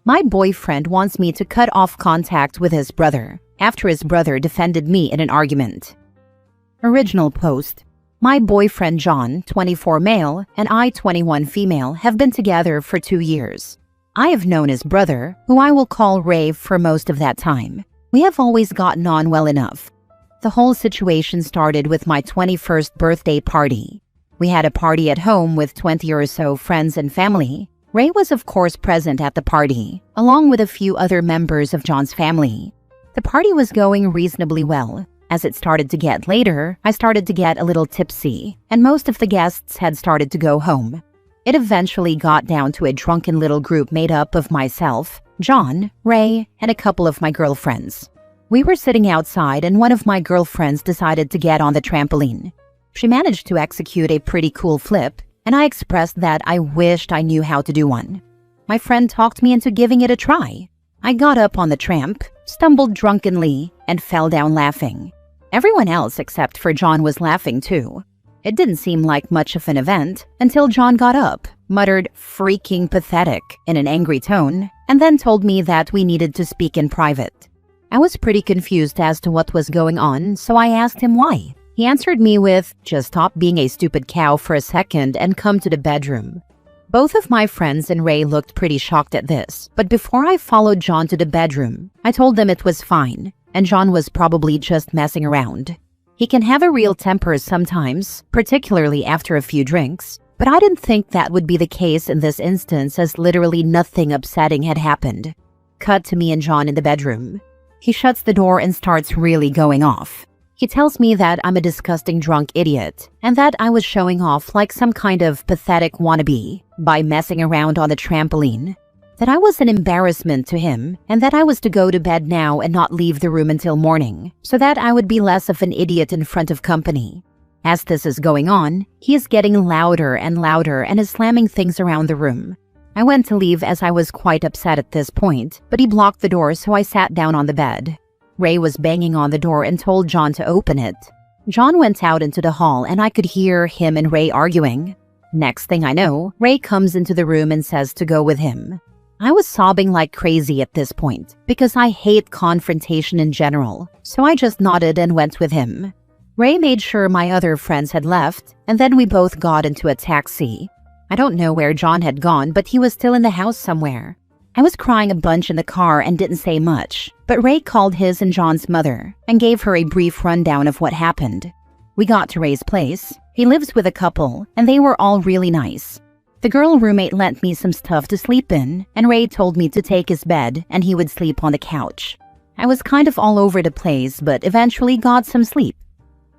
My boyfriend wants me to cut off contact with his brother after his brother defended me in an argument. Original post. My boyfriend John, 24 male, and I, 21 female, have been together for 2 years. I have known his brother, who I will call Ray, for most of that time. We have always gotten on well enough. The whole situation started with my 21st birthday party. We had a party at home with 20 or so friends and family. Ray was of course present at the party, along with a few other members of John's family. The party was going reasonably well. As it started to get later, I started to get a little tipsy, and most of the guests had started to go home. It eventually got down to a drunken little group made up of myself, John, Ray, and a couple of my girlfriends. We were sitting outside and one of my girlfriends decided to get on the trampoline. She managed to execute a pretty cool flip, and I expressed that I wished I knew how to do one. My friend talked me into giving it a try. I got up on the tramp, stumbled drunkenly, and fell down laughing. Everyone else except for John was laughing too. It didn't seem like much of an event until John got up, muttered "freaking pathetic" in an angry tone, and then told me that we needed to speak in private. I was pretty confused as to what was going on, so I asked him why. He answered me with, "Just stop being a stupid cow for a second and come to the bedroom." Both of my friends and Ray looked pretty shocked at this, but before I followed John to the bedroom, I told them it was fine, and John was probably just messing around. He can have a real temper sometimes, particularly after a few drinks, but I didn't think that would be the case in this instance, as literally nothing upsetting had happened. Cut to me and John in the bedroom. He shuts the door and starts really going off. He tells me that I'm a disgusting drunk idiot and that I was showing off like some kind of pathetic wannabe by messing around on the trampoline, that I was an embarrassment to him and that I was to go to bed now and not leave the room until morning so that I would be less of an idiot in front of company. As this is going on, he is getting louder and louder and is slamming things around the room. I went to leave as I was quite upset at this point, but he blocked the door, so I sat down on the bed. Ray was banging on the door and told John to open it. John went out into the hall and I could hear him and Ray arguing. Next thing I know, Ray comes into the room and says to go with him. I was sobbing like crazy at this point because I hate confrontation in general, so I just nodded and went with him. Ray made sure my other friends had left, and then we both got into a taxi. I don't know where John had gone, but he was still in the house somewhere. I was crying a bunch in the car and didn't say much, but Ray called his and John's mother and gave her a brief rundown of what happened. We got to Ray's place. He lives with a couple, and they were all really nice. The girl roommate lent me some stuff to sleep in, and Ray told me to take his bed and he would sleep on the couch. I was kind of all over the place, but eventually got some sleep.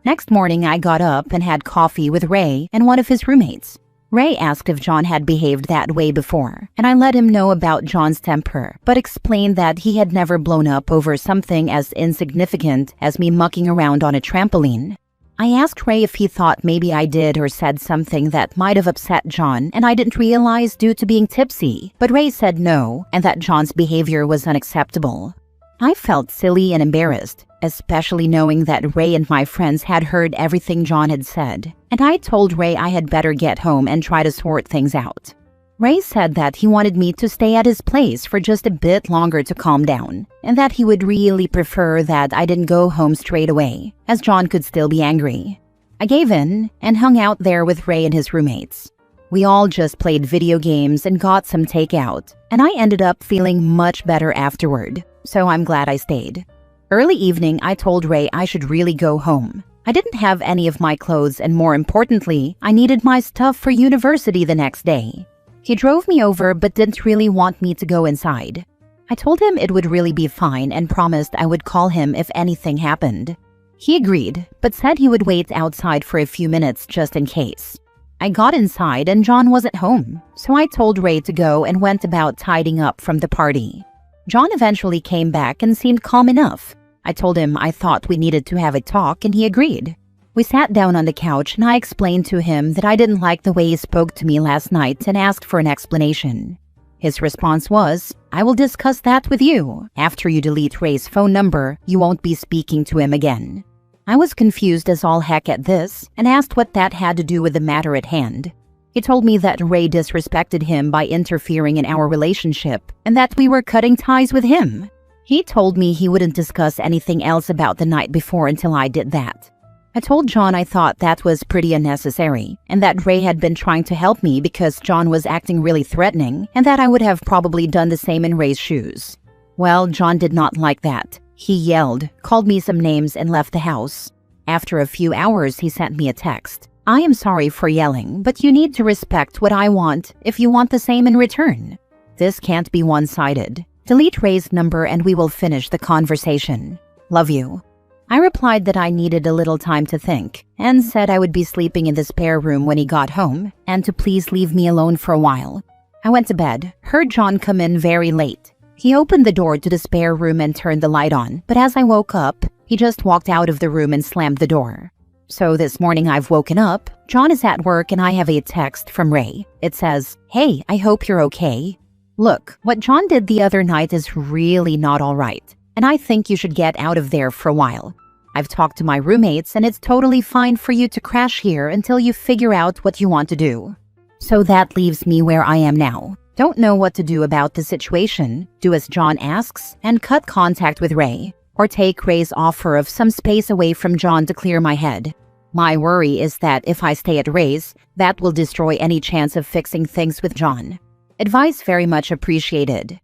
Next morning, I got up and had coffee with Ray and one of his roommates. Ray asked if John had behaved that way before, and I let him know about John's temper, but explained that he had never blown up over something as insignificant as me mucking around on a trampoline. I asked Ray if he thought maybe I did or said something that might have upset John and I didn't realize due to being tipsy, but Ray said no, and that John's behavior was unacceptable. I felt silly and embarrassed, especially knowing that Ray and my friends had heard everything John had said, and I told Ray I had better get home and try to sort things out. Ray said that he wanted me to stay at his place for just a bit longer to calm down, and that he would really prefer that I didn't go home straight away, as John could still be angry. I gave in and hung out there with Ray and his roommates. We all just played video games and got some takeout, and I ended up feeling much better afterward, so I'm glad I stayed. Early evening, I told Ray I should really go home. I didn't have any of my clothes, and more importantly, I needed my stuff for university the next day. He drove me over but didn't really want me to go inside. I told him it would really be fine and promised I would call him if anything happened. He agreed, but said he would wait outside for a few minutes just in case. I got inside and John wasn't home, so I told Ray to go and went about tidying up from the party. John eventually came back and seemed calm enough. I told him I thought we needed to have a talk and he agreed. We sat down on the couch and I explained to him that I didn't like the way he spoke to me last night and asked for an explanation. His response was, "I will discuss that with you. After you delete Ray's phone number, you won't be speaking to him again." I was confused as all heck at this and asked what that had to do with the matter at hand. He told me that Ray disrespected him by interfering in our relationship and that we were cutting ties with him. He told me he wouldn't discuss anything else about the night before until I did that. I told John I thought that was pretty unnecessary and that Ray had been trying to help me because John was acting really threatening and that I would have probably done the same in Ray's shoes. Well, John did not like that. He yelled, called me some names, and left the house. After a few hours, he sent me a text. I am sorry for yelling, but you need to respect what I want if you want the same in return. This can't be one-sided. Delete Ray's number and we will finish the conversation. Love you. I replied that I needed a little time to think and said I would be sleeping in the spare room when he got home and to please leave me alone for a while. I went to bed, heard John come in very late. He opened the door to the spare room and turned the light on, but as I woke up, he just walked out of the room and slammed the door. So this morning I've woken up, John is at work and I have a text from Ray. It says, "Hey, I hope you're okay. Look, what John did the other night is really not all right, and I think you should get out of there for a while. I've talked to my roommates and it's totally fine for you to crash here until you figure out what you want to do." So that leaves me where I am now. Don't know what to do about the situation. Do as John asks and cut contact with Ray, or take Ray's offer of some space away from John to clear my head. My worry is that if I stay at Ray's, that will destroy any chance of fixing things with John. Advice very much appreciated.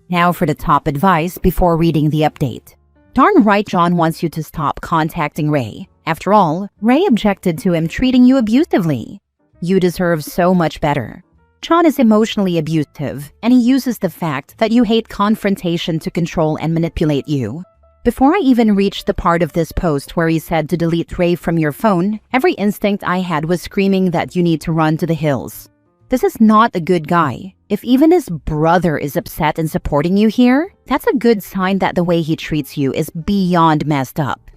Now for the top advice before reading the update. Darn right John wants you to stop contacting Ray. After all, Ray objected to him treating you abusively. You deserve so much better. John is emotionally abusive, and he uses the fact that you hate confrontation to control and manipulate you. Before I even reached the part of this post where he said to delete Ray from your phone, every instinct I had was screaming that you need to run to the hills. This is not a good guy. If even his brother is upset and supporting you here, that's a good sign that the way he treats you is beyond messed up.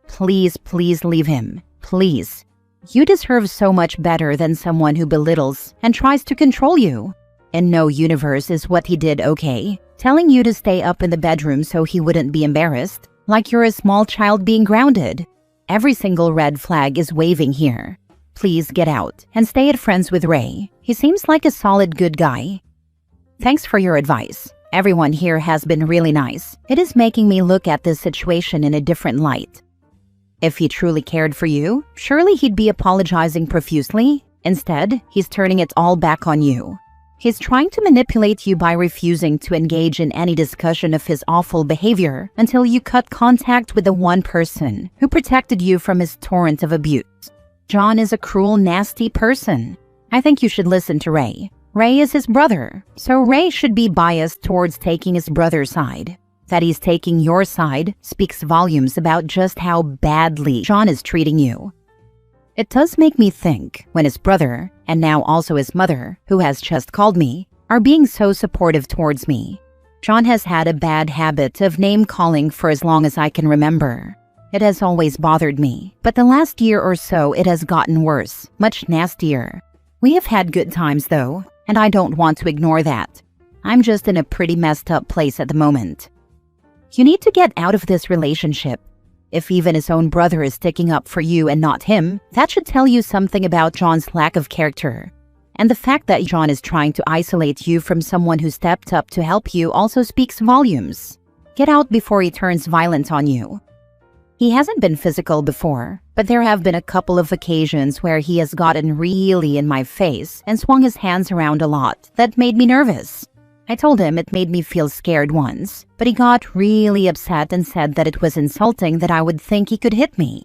Please, please leave him. Please. You deserve so much better than someone who belittles and tries to control you. In no universe is what he did okay. Telling you to stay up in the bedroom so he wouldn't be embarrassed, like you're a small child being grounded. Every single red flag is waving here. Please get out and stay at friends with Ray. He seems like a solid good guy. Thanks for your advice. Everyone here has been really nice. It is making me look at this situation in a different light. If he truly cared for you, surely he'd be apologizing profusely. Instead, he's turning it all back on you. He's trying to manipulate you by refusing to engage in any discussion of his awful behavior until you cut contact with the one person who protected you from his torrent of abuse. John is a cruel, nasty person. I think you should listen to Ray. Ray is his brother, so Ray should be biased towards taking his brother's side. That he's taking your side speaks volumes about just how badly John is treating you. It does make me think when his brother, and now also his mother, who has just called me, are being so supportive towards me. John has had a bad habit of name-calling for as long as I can remember. It has always bothered me, but the last year or so it has gotten worse, much nastier. We have had good times though, and I don't want to ignore that. I'm just in a pretty messed up place at the moment. You need to get out of this relationship. If even his own brother is sticking up for you and not him, that should tell you something about John's lack of character. And the fact that John is trying to isolate you from someone who stepped up to help you also speaks volumes. Get out before he turns violent on you. He hasn't been physical before, but there have been a couple of occasions where he has gotten really in my face and swung his hands around a lot that made me nervous. I told him it made me feel scared once, but he got really upset and said that it was insulting that I would think he could hit me.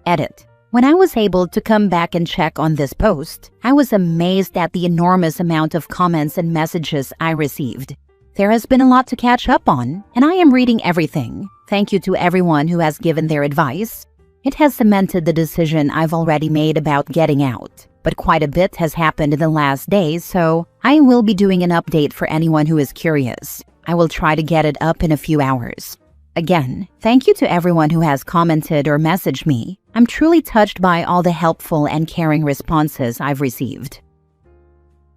Edit. When I was able to come back and check on this post, I was amazed at the enormous amount of comments and messages I received. There has been a lot to catch up on, and I am reading everything. Thank you to everyone who has given their advice. It has cemented the decision I've already made about getting out. But quite a bit has happened in the last days, so I will be doing an update for anyone who is curious. I will try to get it up in a few hours. Again, thank you to everyone who has commented or messaged me. I'm truly touched by all the helpful and caring responses I've received.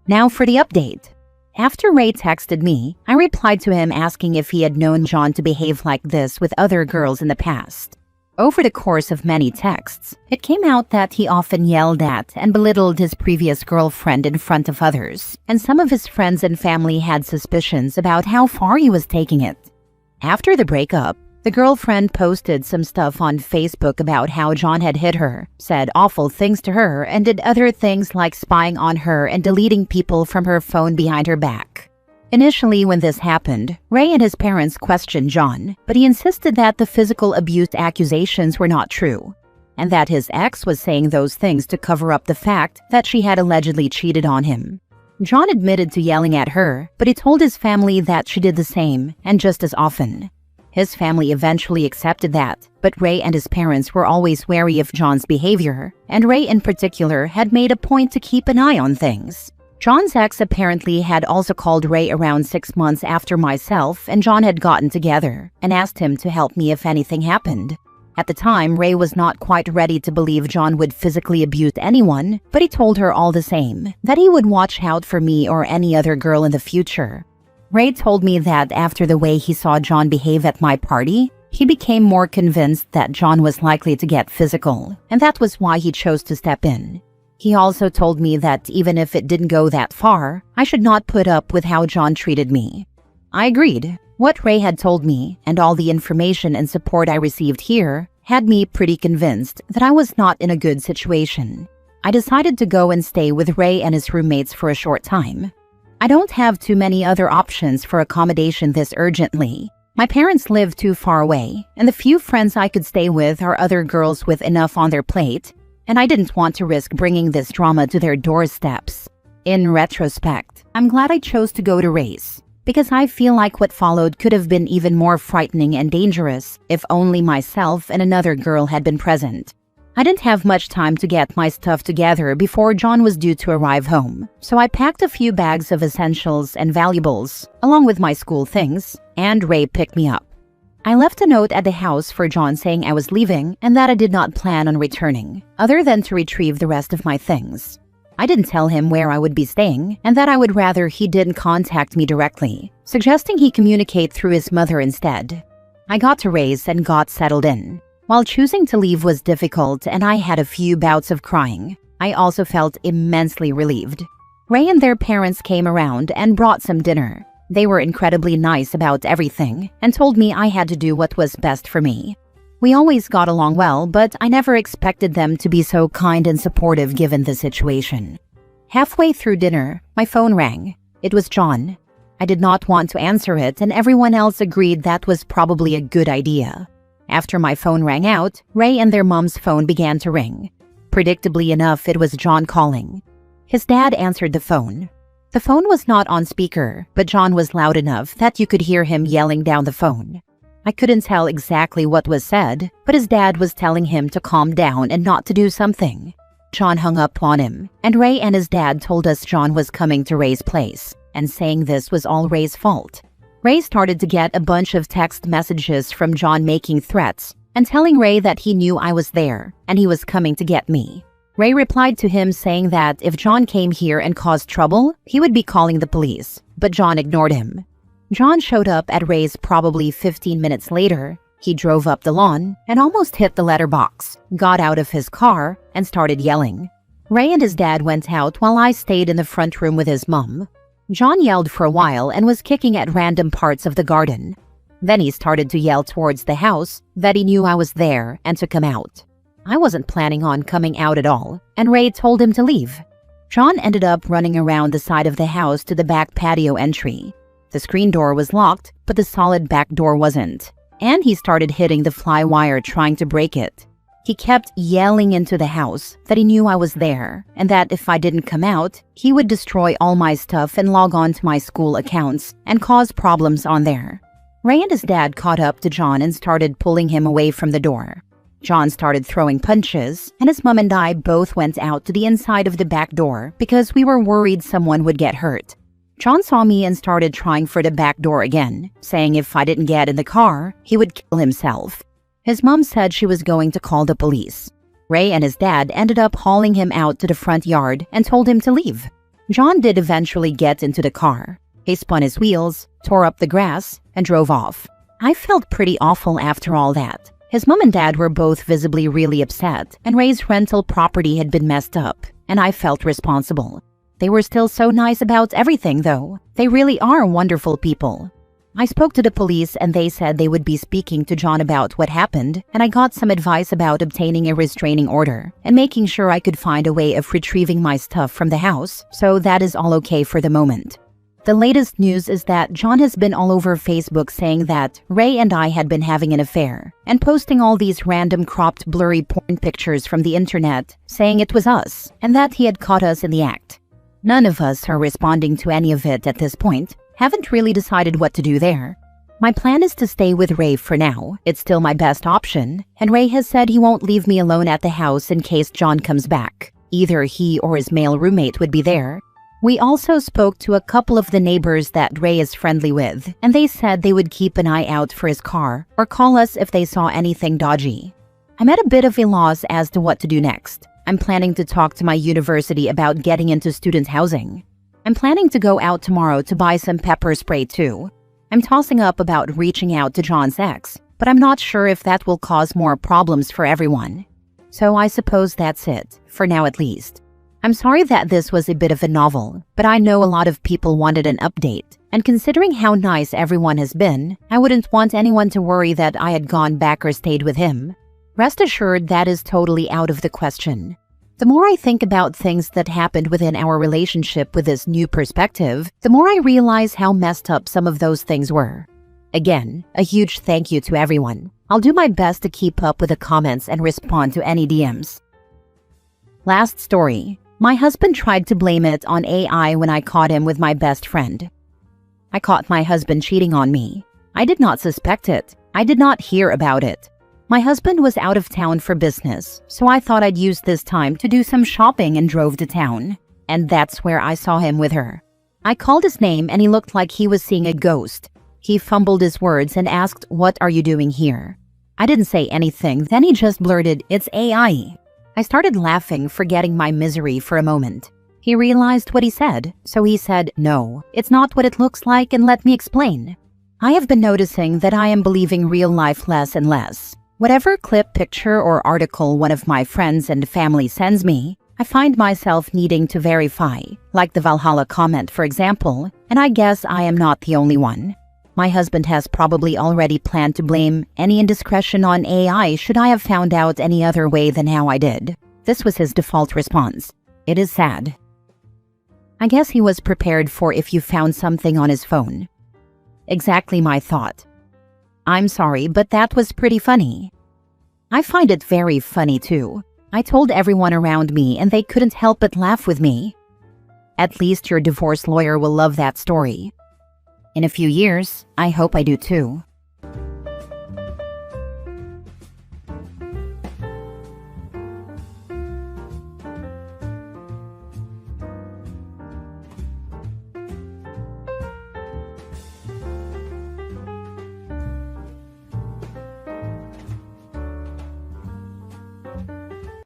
Now for the update. After Ray texted me, I replied to him asking if he had known John to behave like this with other girls in the past. Over the course of many texts, it came out that he often yelled at and belittled his previous girlfriend in front of others, and some of his friends and family had suspicions about how far he was taking it. After the breakup, the girlfriend posted some stuff on Facebook about how John had hit her, said awful things to her, and did other things like spying on her and deleting people from her phone behind her back. Initially, when this happened, Ray and his parents questioned John, but he insisted that the physical abuse accusations were not true, and that his ex was saying those things to cover up the fact that she had allegedly cheated on him. John admitted to yelling at her, but he told his family that she did the same, and just as often. His family eventually accepted that, but Ray and his parents were always wary of John's behavior, and Ray in particular had made a point to keep an eye on things. John's ex apparently had also called Ray around 6 months after myself and John had gotten together and asked him to help me if anything happened. At the time, Ray was not quite ready to believe John would physically abuse anyone, but he told her all the same that he would watch out for me or any other girl in the future. Ray told me that after the way he saw John behave at my party, he became more convinced that John was likely to get physical, and that was why he chose to step in. He also told me that even if it didn't go that far, I should not put up with how John treated me. I agreed. What Ray had told me, and all the information and support I received here, had me pretty convinced that I was not in a good situation. I decided to go and stay with Ray and his roommates for a short time. I don't have too many other options for accommodation this urgently. My parents live too far away, and the few friends I could stay with are other girls with enough on their plate, and I didn't want to risk bringing this drama to their doorsteps. In retrospect, I'm glad I chose to go to Ray's, because I feel like what followed could have been even more frightening and dangerous if only myself and another girl had been present. I didn't have much time to get my stuff together before John was due to arrive home, so I packed a few bags of essentials and valuables, along with my school things, and Ray picked me up. I left a note at the house for John saying I was leaving and that I did not plan on returning, other than to retrieve the rest of my things. I didn't tell him where I would be staying and that I would rather he didn't contact me directly, suggesting he communicate through his mother instead. I got to Ray's and got settled in. While choosing to leave was difficult and I had a few bouts of crying, I also felt immensely relieved. Ray and their parents came around and brought some dinner. They were incredibly nice about everything and told me I had to do what was best for me. We always got along well, but I never expected them to be so kind and supportive given the situation. Halfway through dinner, my phone rang. It was John. I did not want to answer it, and everyone else agreed that was probably a good idea. After my phone rang out, Ray and their mom's phone began to ring. Predictably enough, it was John calling. His dad answered the phone. The phone was not on speaker, but John was loud enough that you could hear him yelling down the phone. I couldn't tell exactly what was said, but his dad was telling him to calm down and not to do something. John hung up on him, and Ray and his dad told us John was coming to Ray's place, and saying this was all Ray's fault. Ray started to get a bunch of text messages from John making threats and telling Ray that he knew I was there and he was coming to get me. Ray replied to him saying that if John came here and caused trouble, he would be calling the police, but John ignored him. John showed up at Ray's probably 15 minutes later. He drove up the lawn and almost hit the letterbox, got out of his car, and started yelling. Ray and his dad went out while I stayed in the front room with his mom. John yelled for a while and was kicking at random parts of the garden. Then he started to yell towards the house that he knew I was there and to come out. I wasn't planning on coming out at all, and Ray told him to leave. John ended up running around the side of the house to the back patio entry. The screen door was locked, but the solid back door wasn't, and he started hitting the fly wire trying to break it. He kept yelling into the house that he knew I was there, and that if I didn't come out, he would destroy all my stuff and log on to my school accounts and cause problems on there. Ray and his dad caught up to John and started pulling him away from the door. John started throwing punches, and his mom and I both went out to the inside of the back door because we were worried someone would get hurt. John saw me and started trying for the back door again, saying if I didn't get in the car, he would kill himself. His mom said she was going to call the police. Ray and his dad ended up hauling him out to the front yard and told him to leave. John did eventually get into the car. He spun his wheels, tore up the grass, and drove off. I felt pretty awful after all that, His mom and dad were both visibly really upset, and Ray's rental property had been messed up, and I felt responsible. They were still so nice about everything, though. They really are wonderful people. I spoke to the police and they said they would be speaking to John about what happened, and I got some advice about obtaining a restraining order and making sure I could find a way of retrieving my stuff from the house, so that is all okay for the moment. The latest news is that John has been all over Facebook saying that Ray and I had been having an affair and posting all these random cropped blurry porn pictures from the internet saying it was us and that he had caught us in the act. None of us are responding to any of it at this point. Haven't really decided what to do there. My plan is to stay with Ray for now. It's still my best option, and Ray has said he won't leave me alone at the house in case John comes back. Either he or his male roommate would be there. We also spoke to a couple of the neighbors that Ray is friendly with, and they said they would keep an eye out for his car or call us if they saw anything dodgy. I'm at a bit of a loss as to what to do next. I'm planning to talk to my university about getting into student housing. I'm planning to go out tomorrow to buy some pepper spray too. I'm tossing up about reaching out to John's ex, but I'm not sure if that will cause more problems for everyone. So I suppose that's it, for now at least. I'm sorry that this was a bit of a novel, but I know a lot of people wanted an update, and considering how nice everyone has been, I wouldn't want anyone to worry that I had gone back or stayed with him. Rest assured that is totally out of the question. The more I think about things that happened within our relationship with this new perspective, the more I realize how messed up some of those things were. Again, a huge thank you to everyone. I'll do my best to keep up with the comments and respond to any DMs. Last story. My husband tried to blame it on AI when I caught him with my best friend. I caught my husband cheating on me. I did not suspect it. I did not hear about it. My husband was out of town for business, so I thought I'd use this time to do some shopping and drove to town. And that's where I saw him with her. I called his name and he looked like he was seeing a ghost. He fumbled his words and asked, "What are you doing here?" I didn't say anything, then he just blurted, "It's AI." I started laughing, forgetting my misery for a moment. He realized what he said, so he said, "No, it's not what it looks like, and let me explain." I have been noticing that I am believing real life less and less. Whatever clip, picture, or article one of my friends and family sends me, I find myself needing to verify, like the Valhalla comment, for example, and I guess I am not the only one. My husband has probably already planned to blame any indiscretion on AI should I have found out any other way than how I did. This was his default response. It is sad. I guess he was prepared for if you found something on his phone. Exactly my thought. I'm sorry, but that was pretty funny. I find it very funny too. I told everyone around me and they couldn't help but laugh with me. At least your divorce lawyer will love that story. In a few years, I hope I do too.